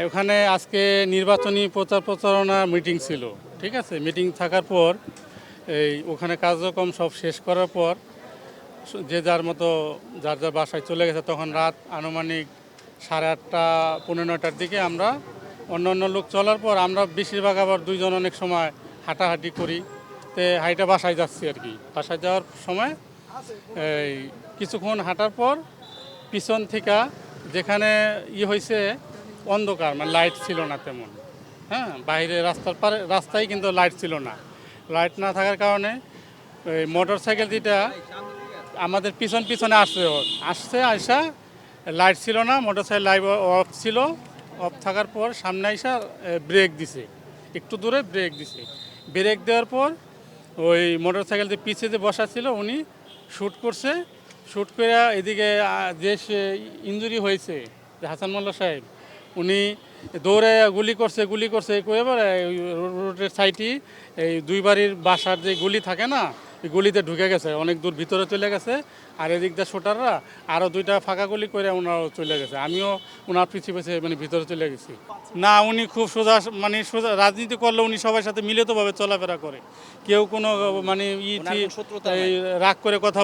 ওখানে আজকে নির্বাচনী প্রচারণা মিটিং ছিল, ঠিক আছে। মিটিং থাকার পর ওখানে কার্যক্রম সব শেষ করার পর যে যার মতো যার যার বাসায় চলে গেছে। তখন রাত আনুমানিক 8:30 পৌনে 9টার দিকে আমরা অন্য লোক চলার পর আমরা বেশিরভাগ আবার দুইজন অনেক সময় হাঁটাহাঁটি করি, হাইটা বাসায় যাচ্ছি আর কি। বাসায় যাওয়ার সময় কিছুক্ষণ হাঁটার পর পিছন থেকে যেখানে হয়েছে অন্ধকার, মানে লাইট ছিল না তেমন, হ্যাঁ, বাইরে রাস্তায় কিন্তু লাইট ছিল না। লাইট না থাকার কারণে ওই মোটর সাইকেল যেটা আমাদের পিছনে আসছে আইসা লাইট ছিল না, মোটর সাইকেল লাইট অফ ছিল। অফ থাকার পর সামনে আইসা ব্রেক দিছে, একটু দূরে ব্রেক দিছে। ব্রেক দেওয়ার পর ওই মোটর সাইকেল যে পিছিয়ে যে বসা ছিল উনি শ্যুট করছে। শ্যুট করে এদিকে যে ইনজুরি হয়েছে হাসান মোল্লা সাহেব, উনি দৌড়ে গুলি করছে এবার রোডের সাইডে এই দুই বাড়ির বাসার যে গুলি থাকে না, এই গুলিতে ঢুকে গেছে, অনেক দূর ভিতরে চলে গেছে। আর এদিক দিয়ে শোটাররা আরও 2টা ফাঁকা গুলি করে ওনারাও চলে গেছে। আমিও ওনার পিছিয়ে মানে ভিতরে চলে গেছি। না, উনি খুব সোজা, মানে সোজা রাজনীতি করলে উনি সবার সাথে মিলিতভাবে চলাফেরা করে। কেউ কোনো মানে রাগ করে কথা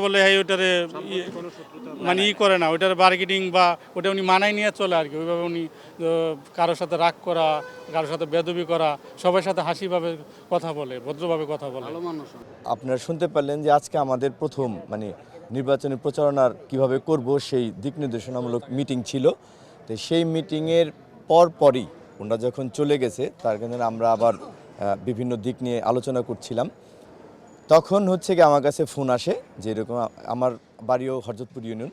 বললে হ্যাঁ ওইটারে মানে করে না, ওইটার বার্গেনিং বা ওটা উনি মানায় নিয়ে চলে আর কি। ওইভাবে উনি কারোর সাথে রাগ করা, কারোর সাথে বেদবি করা, সবার সাথে হাসিভাবে কথা বলে, ভদ্রভাবে কথা বলে। আপনারা শুনতে পারলেন যে আজকে আমাদের প্রথম মানে নির্বাচনী প্রচারণার কিভাবে করব সেই দিক নির্দেশনামূলক মিটিং ছিল। তো সেই মিটিংয়ের পরই ওনারা যখন চলে গেছে তার কারণে আমরা আবার বিভিন্ন দিক নিয়ে আলোচনা করছিলাম। তখন হচ্ছে কি আমার কাছে ফোন আসে যে এরকম আমার বাড়িও হরজতপুর ইউনিয়ন,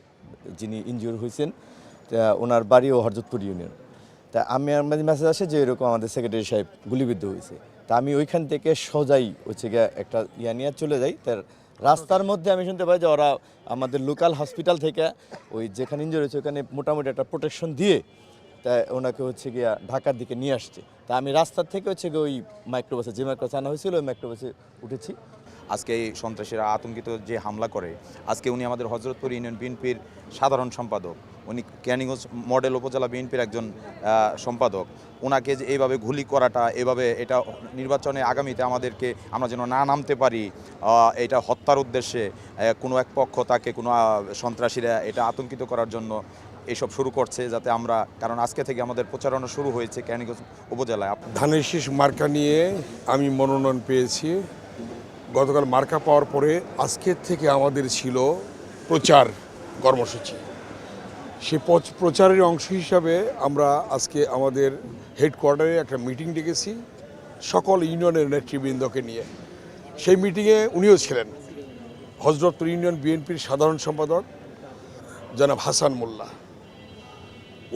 যিনি ইনজিওর হয়েছেন ওনার বাড়িও হরজতপুর ইউনিয়ন। তা আমাদের মেসেজ আসে যে এরকম আমাদের সেক্রেটারি সাহেব গুলিবিদ্ধ হয়েছে। তা আমি ওইখান থেকে সোজাই হচ্ছে গিয়ে একটা নিয়ে চলে যাই। তার রাস্তার মধ্যে আমি শুনতে পাই যে ওরা আমাদের লোকাল হসপিটাল থেকে ওই যেখানে ইনজিওর হয়েছে ওখানে মোটামুটি একটা প্রোটেকশন দিয়ে তা ওনাকে হচ্ছে গিয়া ঢাকার দিকে নিয়ে আসছে। তা আমি রাস্তার থেকে হচ্ছে গিয়ে ওই মাইক্রোবাসে, যে মাইক্রোবাস আনা হয়েছিল ওই মাইক্রোবাসে উঠেছি। আজকে এই সন্ত্রাসীরা আতঙ্কিত যে হামলা করে, আজকে উনি আমাদের হযরতপুর ইউনিয়ন বিএনপির সাধারণ সম্পাদক, উনি কেরানীগঞ্জ মডেল উপজেলা বিএনপির একজন সম্পাদক। ওনাকে যে এইভাবে গুলি করাটা, এভাবে এটা নির্বাচনে আগামীতে আমাদেরকে আমরা যেন না নামতে পারি, এটা হত্যার উদ্দেশ্যে কোনো এক পক্ষ তাকে কোনো সন্ত্রাসীরা এটা আতঙ্কিত করার জন্য এসব শুরু করছে, যাতে আমরা, কারণ আজকে থেকে আমাদের প্রচারণা শুরু হয়েছে কেরানীগঞ্জ উপজেলায়। ধানের শীষ মার্কা নিয়ে আমি মনোনয়ন পেয়েছি। গতকাল মার্কা পাওয়ার পরে আজকের থেকে আমাদের ছিল প্রচার কর্মসূচি। সে প্রচারের অংশ হিসাবে আমরা আজকে আমাদের হেডকোয়ার্টারে একটা মিটিং ডেকেছি সকল ইউনিয়নের নেতৃবৃন্দকে নিয়ে। সেই মিটিংয়ে উনিও ছিলেন, হযরতপুর ইউনিয়ন বিএনপির সাধারণ সম্পাদক জনাব হাসান মোল্লা,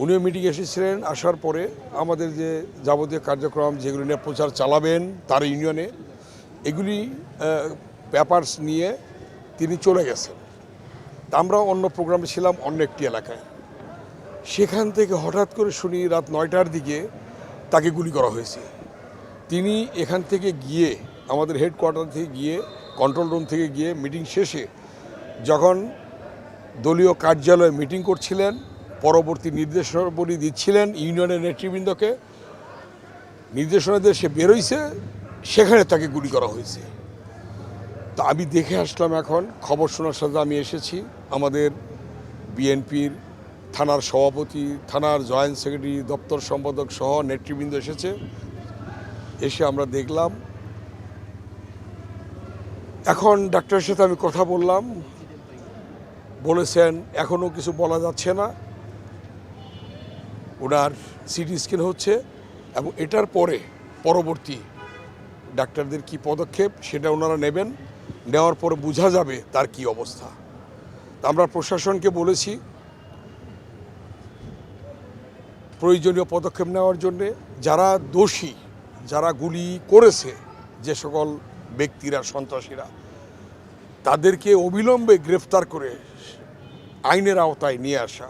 উনিও মিটিংয়ে এসেছিলেন। আসার পরে আমাদের যে যাবতীয় কার্যক্রম যেগুলি নিয়ে প্রচার চালাবেন তার ইউনিয়নে, এগুলি পেপারস নিয়ে তিনি চলে গেছেন। তা আমরা অন্য প্রোগ্রামে ছিলাম অন্য একটি এলাকায়। সেখান থেকে হঠাৎ করে শুনি রাত 9টার দিকে তাকে গুলি করা হয়েছে। তিনি এখান থেকে গিয়ে আমাদের হেডকোয়ার্টার থেকে গিয়ে, কন্ট্রোল রুম থেকে গিয়ে মিটিং শেষে যখন দলীয় কার্যালয়ে মিটিং করছিলেন, পরবর্তী নির্দেশনাবলী দিচ্ছিলেন ইউনিয়নের নেতৃবৃন্দকে, নির্দেশনা দিয়ে সে বেরোইছে, সেখানে তাকে গুলি করা হয়েছে। তা আমি দেখে আসলাম, এখন খবর শোনার সাথে আমি এসেছি। আমাদের বিএনপির থানার সভাপতি, থানার জয়েন্ট সেক্রেটারি, দপ্তর সম্পাদক সহ নেতৃবৃন্দ এসেছে। এসে আমরা দেখলাম। এখন ডাক্তারের সাথে আমি কথা বললাম, বলেছেন এখনও কিছু বলা যাচ্ছে না, ওনার সিটি স্ক্যান হচ্ছে এবং এটার পরবর্তী ডাক্তারদের কি পদক্ষেপ সেটা ওনারা নেবেন, নেওয়ার পরে বোঝা যাবে তার কি অবস্থা। তা আমরা প্রশাসনকে বলেছি, প্রয়োজনীয় পদক্ষেপ নেওয়ার জন্যে, যারা দোষী, যারা গুলি করেছে যে সকল ব্যক্তিরা, সন্ত্রাসীরা, তাদেরকে অবিলম্বে গ্রেফতার করে আইনের আওতায় নিয়ে আসা।